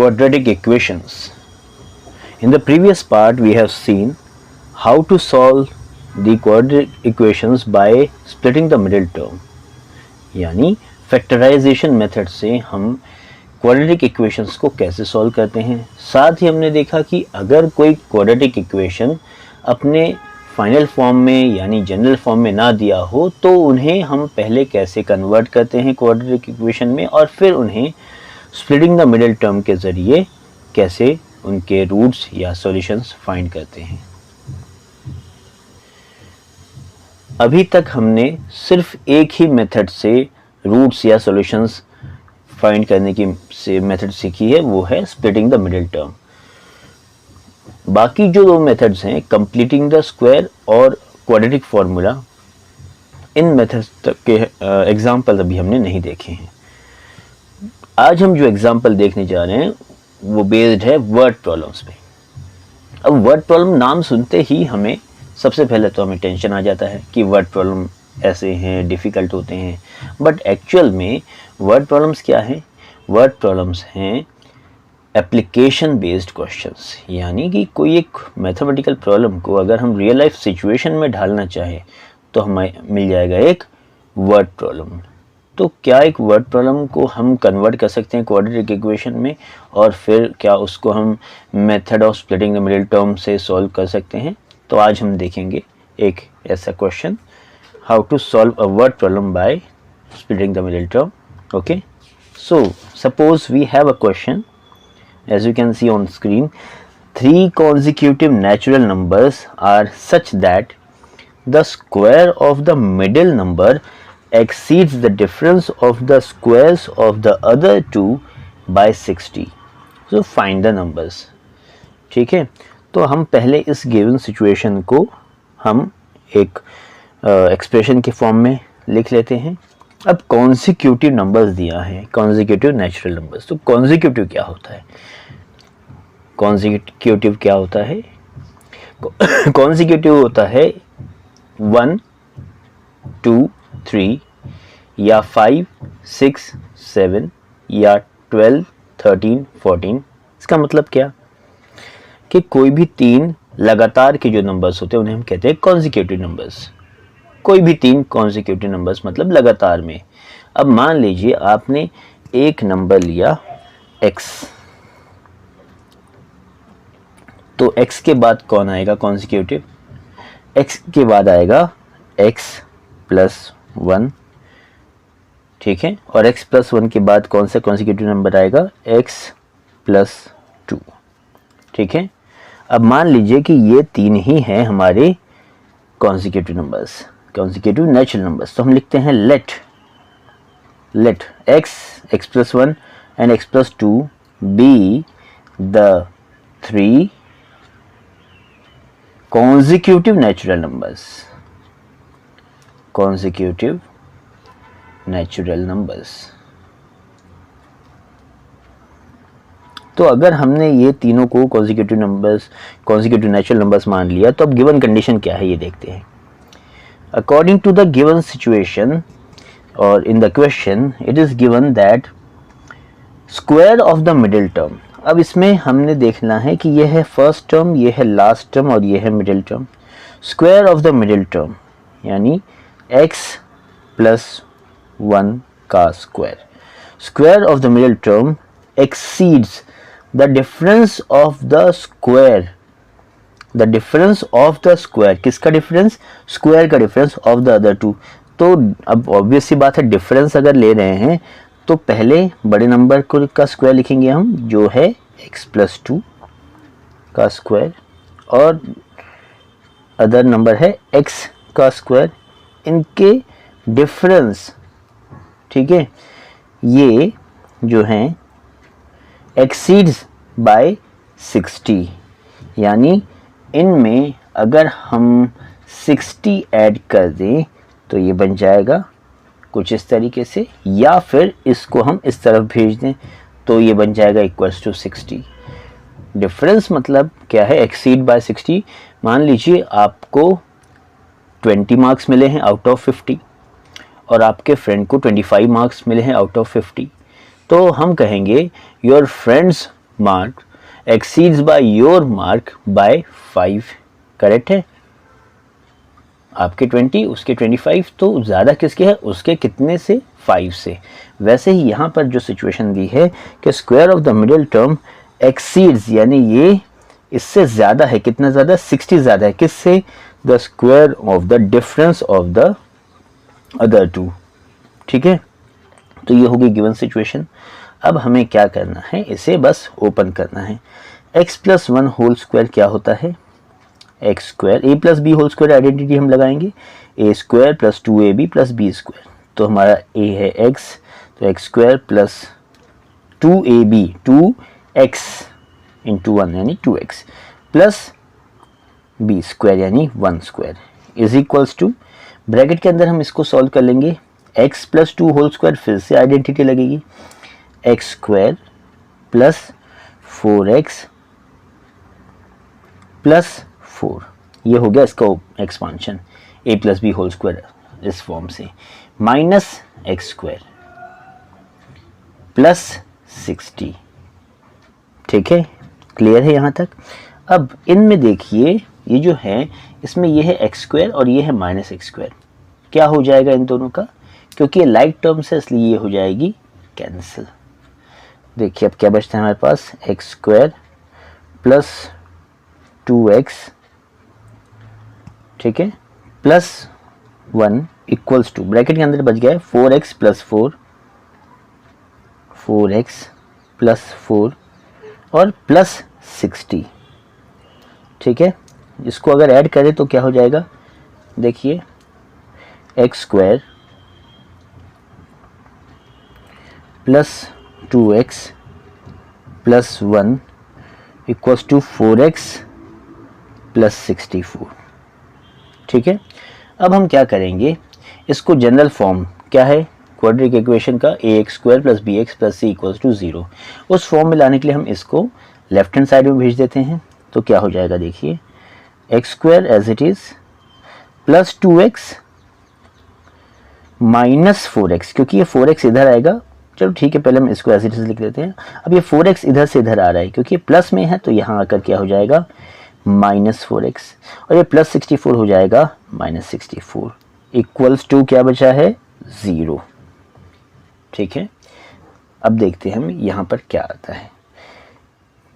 quadratic equations. In the previous part we have seen how to solve the quadratic equations by splitting the middle term, यानी factorisation method से हम quadratic equations को कैसे solve करते हैं। साथ ही हमने देखा कि अगर कोई क्वाड्रेटिक इक्वेशन अपने फाइनल फॉर्म में यानी जनरल फॉर्म में ना दिया हो तो उन्हें हम पहले कैसे कन्वर्ट करते हैं क्वाड्रेटिक इक्वेशन में, और फिर उन्हें स्प्लिटिंग द मिडिल टर्म के ज़रिए कैसे उनके रूट्स या सॉल्यूशंस फाइंड करते हैं। अभी तक हमने सिर्फ एक ही मेथड से रूट्स या सॉल्यूशंस फाइंड करने की मेथड सीखी है, वो है स्प्लिटिंग द मिडिल टर्म। बाकी जो दो मेथड्स हैं कंप्लीटिंग द स्क्वायर और क्वाड्रेटिक फार्मूला, इन मेथड्स के एग्जाम्पल अभी हमने नहीं देखे हैं। आज हम जो एग्जाम्पल देखने जा रहे हैं वो बेस्ड है वर्ड प्रॉब्लम्स पे। अब वर्ड प्रॉब्लम नाम सुनते ही हमें सबसे पहले तो हमें टेंशन आ जाता है कि वर्ड प्रॉब्लम ऐसे हैं, डिफ़िकल्ट होते हैं, बट एक्चुअल में वर्ड प्रॉब्लम्स क्या हैं? वर्ड प्रॉब्लम्स हैं एप्लीकेशन बेस्ड क्वेश्चंस, यानी कि कोई एक मैथमेटिकल प्रॉब्लम को अगर हम रियल लाइफ सिचुएशन में ढालना चाहें तो हमें मिल जाएगा एक वर्ड प्रॉब्लम। तो क्या एक वर्ड प्रॉब्लम को हम कन्वर्ट कर सकते हैं क्वाड्रेटिक इक्वेशन में, और फिर क्या उसको हम method of splitting the middle term से सॉल्व कर सकते हैं? तो आज हम देखेंगे एक ऐसा question, how to solve a word problem by splitting the middle term. Okay, so suppose we have a question, as you can see on screen, 3 consecutive natural numbers are such that the square of the middle number exceeds the difference of the squares of the other two by 60. So find the numbers. ठीक है, तो हम पहले इस given situation को हम एक expression के फॉर्म में लिख लेते हैं। अब कॉन्सिक्यूटिव नंबर्स दिया है, कॉन्सिक्यूटिव नेचुरल नंबर्स। तो कॉन्सिक्यूटिव क्या होता है? कॉन्सिक्यूटिव क्या होता है? कॉन्सिक्यूटिव होता है 1 2 3 या 5 6 7 या 12 13 14। इसका मतलब क्या कि कोई भी 3 लगातार के जो नंबर्स होते हैं उन्हें हम कहते हैं कॉन्सिक्यूटिव नंबर्स। कोई भी 3 कॉन्सिक्यूटिव नंबर्स मतलब लगातार में। अब मान लीजिए आपने एक नंबर लिया x, तो x के बाद कौन आएगा कॉन्सिक्यूटिव? x के बाद आएगा x प्लस 1, ठीक है, और x प्लस 1 के बाद कौन सा कॉन्सिक्यूटिव नंबर आएगा? x प्लस 2, ठीक है। अब मान लीजिए कि ये 3 ही हैं हमारे consecutive numbers, consecutive natural numbers. तो हम लिखते हैं let x plus 1 and x plus 2 be the 3 consecutive natural numbers, consecutive natural numbers। तो अगर हमने ये तीनों को consecutive numbers, consecutive natural numbers मान लिया, तो अब given condition क्या है ये देखते हैं। According to the given situation or in the question, it is given that square of the middle term। अब इसमें हमने देखना है कि ये है फर्स्ट टर्म, ये है लास्ट टर्म और ये है middle term. Square of the middle term यानी x प्लस 1 का square. Square of the middle term exceeds the difference of the square. The difference of the square, किसका डिफरेंस? स्क्वायर का difference of the other two. तो अब obvious सी बात है, difference अगर ले रहे हैं तो पहले बड़े नंबर को का स्क्वायर लिखेंगे हम, जो है x प्लस 2 का स्क्वायर, और अदर नंबर है x का स्क्वायर। इनके डिफरेंस, ठीक है, ये जो हैं एक्सीड्स बाय 60, यानी इनमें अगर हम 60 ऐड कर दें तो ये बन जाएगा कुछ इस तरीके से, या फिर इसको हम इस तरफ भेज दें तो ये बन जाएगा इक्वल्स टू 60। डिफरेंस मतलब क्या है? Exceed by 60। मान लीजिए आपको 20 मार्क्स मिले हैं आउट ऑफ 50 और आपके फ्रेंड को 25 मार्क्स मिले हैं आउट ऑफ 50, तो हम कहेंगे your friends mark exceeds by your mark bye 5। Correct है, आपके 20 उसके 25, तो ज़्यादा किसके है, उसके कितने से, 5 से। वैसे ही यहाँ पर जो सिचुएशन दी है कि square of the middle term exceeds, यानी ये इससे ज़्यादा है, कितना ज़्यादा, 60 ज़्यादा है, किससे, the square of the difference of the other two. ठीक है, तो ये होगी गिवन सिचुएशन। अब हमें क्या करना है, इसे बस ओपन करना है। x प्लस 1 होल स्क्वायर क्या होता है, x square, a plus b whole square identity हम लगाएंगे, a square plus 2ab plus b square. तो हमारा a है x, तो x square plus 2ab 2x into 1 यानी 2x प्लस बी स्क्वायर यानी 1 square is equals to, bracket के अंदर हम इसको सॉल्व कर लेंगे, x प्लस 2 होल स्क्वायर फिर से आइडेंटिटी लगेगी, x square plus 4x plus 4, ये हो गया इसका expansion, a plus b whole square इस फॉर्म से, माइनस एक्स स्क्वायर प्लस 60। ठीक है, क्लियर है यहाँ तक। अब इनमें देखिए ये जो है, इसमें ये है एक्स स्क्वायर और ये है माइनस एक्स स्क्वायर, क्या हो जाएगा इन दोनों का, क्योंकि ये लाइक टर्म्स है इसलिए ये हो जाएगी कैंसिल। देखिए अब क्या बचता है हमारे पास, एक्स स्क्वायर प्लस 2x, ठीक है, प्लस 1 इक्वल्स टू, ब्रैकेट के अंदर बच गया है 4x प्लस 4, 4x प्लस 4 और प्लस 60। ठीक है, इसको अगर ऐड करें तो क्या हो जाएगा, देखिए x square plus 2x plus 1 equals to 4x plus 64। ठीक है, अब हम क्या करेंगे, इसको जनरल फॉर्म क्या है क्वाड्रेटिक इक्वेशन का, ax square plus bx plus c equals to 0, उस फॉर्म में लाने के लिए हम इसको लेफ्ट हैंड साइड में भेज देते हैं। तो क्या हो जाएगा, देखिए x square as it is plus 2x minus 4x, क्योंकि ये 4x इधर आएगा, चलो ठीक है पहले हम इसको एज इट इज लिख देते हैं। अब ये 4x इधर से इधर आ रहा है, क्योंकि प्लस में है तो यहाँ आकर क्या हो जाएगा माइनस 4x, और ये प्लस 64 हो जाएगा माइनस 64 इक्वल्स टू क्या बचा है 0। ठीक है, अब देखते हैं हम यहाँ पर क्या आता है।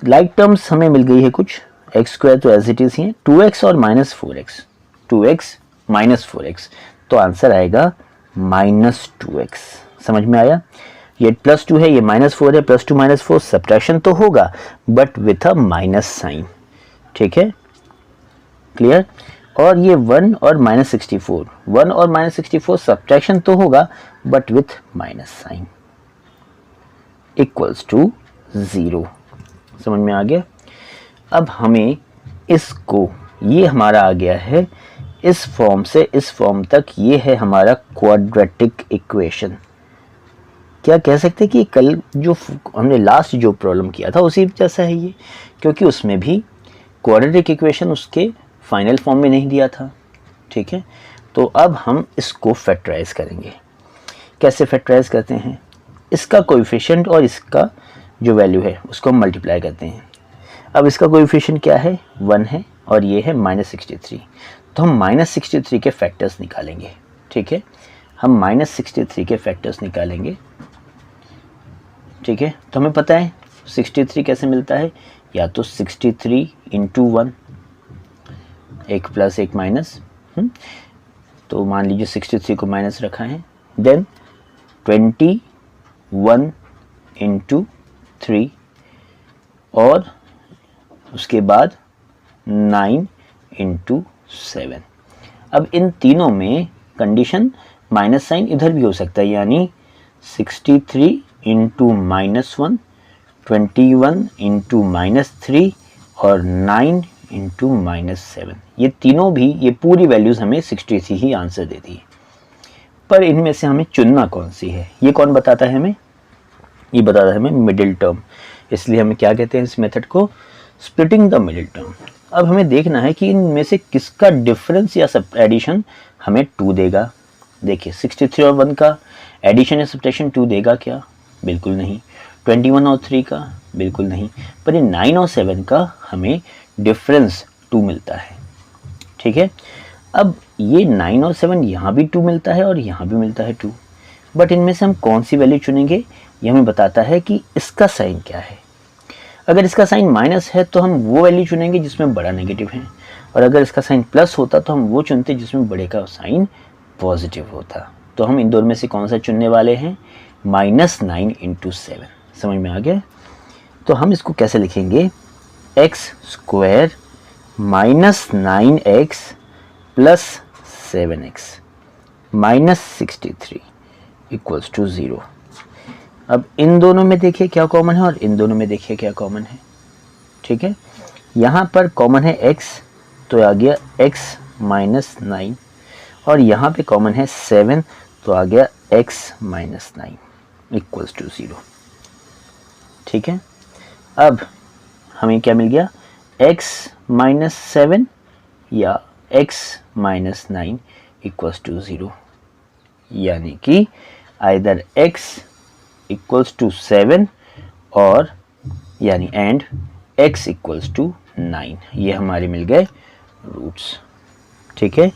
लाइक टर्म्स हमें मिल गई है कुछ, एक्स स्क्वायर तो एज इट इज ही है, 2x और minus 4x, 2x minus 4x, तो आंसर आएगा माइनस 2x। समझ में आया, ये प्लस 2 है, ये माइनस 4 है, प्लस 2 माइनस 4 सब्ट्रैक्शन तो होगा but with a minus sign. ठीक है, क्लियर। और ये 1 और माइनस 64, 1 और माइनस 64 सब्ट्रैक्शन तो होगा but with minus sign equals to 0। समझ में आ गया। अब हमें इसको, ये हमारा आ गया है इस फॉर्म से इस फॉर्म तक, ये है हमारा क्वाड्रेटिक इक्वेशन। क्या कह सकते हैं कि कल जो हमने लास्ट जो प्रॉब्लम किया था उसी जैसा है ये, क्योंकि उसमें भी क्वाड्रेटिक इक्वेशन उसके फाइनल फॉर्म में नहीं दिया था। ठीक है, तो अब हम इसको फैक्टराइज करेंगे। कैसे फैक्टराइज करते हैं, इसका कोएफिशिएंट और इसका जो वैल्यू है उसको हम मल्टीप्लाई करते हैं। अब इसका कोएफिशिएंट क्या है 1 है और ये है माइनस 63, तो हम माइनस 63 के फैक्टर्स निकालेंगे। ठीक है, हम माइनस 63 के फैक्टर्स निकालेंगे। ठीक है, तो हमें पता है 63 कैसे मिलता है, या तो 63 इंटू 1, एक प्लस एक माइनस, तो मान लीजिए 63 को माइनस रखा है, देन 21 इंटू 3 और उसके बाद 9 इंटू 7। अब इन तीनों में कंडीशन माइनस साइन इधर भी हो सकता है, यानी 63 इंटू माइनस 1, 21 इंटू माइनस 3 और 9 इंटू माइनस 7। ये तीनों भी, ये पूरी वैल्यूज़ हमें 63 ही आंसर देती है। पर इनमें से हमें चुनना कौन सी है, ये कौन बताता है हमें, ये बताता है हमें मिडिल टर्म। इसलिए हमें क्या कहते हैं इस मेथड को, स्प्लिटिंग द मिडिल टर्म। अब हमें देखना है कि इनमें से किसका डिफरेंस या सब एडिशन हमें 2 देगा। देखिए 63 और 1 का एडिशन या सब्ट्रैक्शन 2 देगा क्या, बिल्कुल नहीं। 21 और 3 का बिल्कुल नहीं, पर ये 9 और 7 का हमें डिफरेंस 2 मिलता है। ठीक है, अब ये 9 और 7 यहाँ भी 2 मिलता है और यहाँ भी मिलता है 2, बट इनमें से हम कौन सी वैल्यू चुनेंगे ये हमें बताता है कि इसका साइन क्या है। अगर इसका साइन माइनस है तो हम वो वैल्यू चुनेंगे जिसमें बड़ा नेगेटिव है, और अगर इसका साइन प्लस होता तो हम वो चुनते जिसमें बड़े का साइन पॉजिटिव होता। तो हम इन दोनों में से कौन सा चुनने वाले हैं? -9 × 7। समझ में आ गया? तो हम इसको कैसे लिखेंगे? x² -9x + 7x -63 = 0। अब इन दोनों में देखिए क्या कॉमन है और इन दोनों में देखिए क्या कॉमन है। ठीक है, यहाँ पर कॉमन है x, तो आ गया x - 9, और यहाँ पे कॉमन है 7, तो आ गया x - 9 = 0। ठीक है, अब हमें क्या मिल गया? x - 7 या x - 9 = 0, यानी कि आइदर x = 7 और यानी एंड x = 9। ये हमारे मिल गए रूट्स। ठीक है,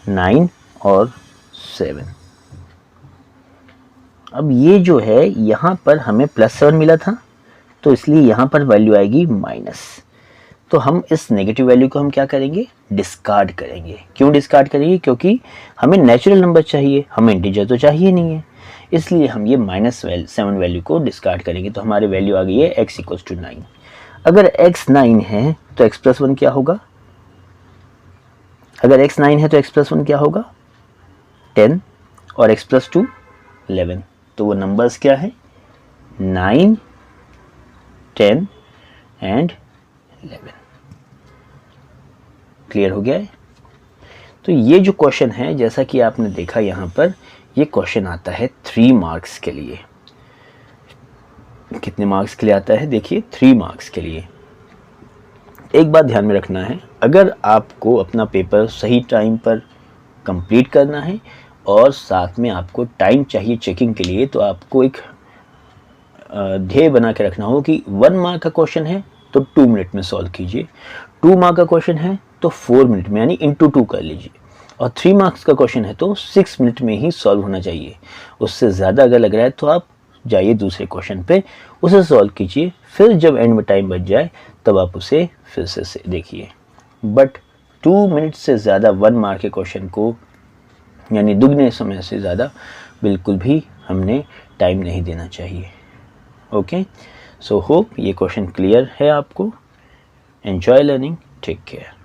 9 और 7। अब ये जो है यहाँ पर हमें +7 मिला था, तो इसलिए यहाँ पर वैल्यू आएगी माइनस। तो हम इस नेगेटिव वैल्यू को हम क्या करेंगे? डिस्कार्ड करेंगे। क्यों डिस्कार्ड करेंगे? क्योंकि हमें नेचुरल नंबर चाहिए, हमें इंटीजर तो चाहिए नहीं है, इसलिए हम ये -7 वैल्यू को डिस्कार्ड करेंगे। तो हमारी वैल्यू आ गई है x = 9। अगर x 9 है तो x + 1 क्या होगा? अगर x 9 है तो x + 1 क्या होगा? 10, और x + 2 11। तो वो नंबर्स क्या है? 9, 10 एंड 11। क्लियर हो गया है? तो ये जो क्वेश्चन है, जैसा कि आपने देखा यहाँ पर, ये क्वेश्चन आता है 3 मार्क्स के लिए। कितने मार्क्स के लिए आता है? देखिए 3 मार्क्स के लिए। एक बात ध्यान में रखना है, अगर आपको अपना पेपर सही टाइम पर कंप्लीट करना है और साथ में आपको टाइम चाहिए चेकिंग के लिए, तो आपको एक ध्येय बना के रखना हो कि 1 मार्क का क्वेश्चन है तो 2 मिनट में सॉल्व कीजिए, 2 मार्क का क्वेश्चन है तो 4 मिनट में यानी × 2 कर लीजिए, और 3 मार्क्स का क्वेश्चन है तो 6 मिनट में ही सॉल्व होना चाहिए। उससे ज़्यादा अगर लग रहा है तो आप जाइए दूसरे क्वेश्चन पे, उसे सॉल्व कीजिए, फिर जब एंड में टाइम बच जाए तब आप उसे फिर से देखिए। बट 2 मिनट से ज़्यादा 1 मार्क के क्वेश्चन को, यानी दुगने समय से ज़्यादा बिल्कुल भी हमने टाइम नहीं देना चाहिए। ओके, सो होप ये क्वेश्चन क्लियर है आपको। Enjoy learning, take care.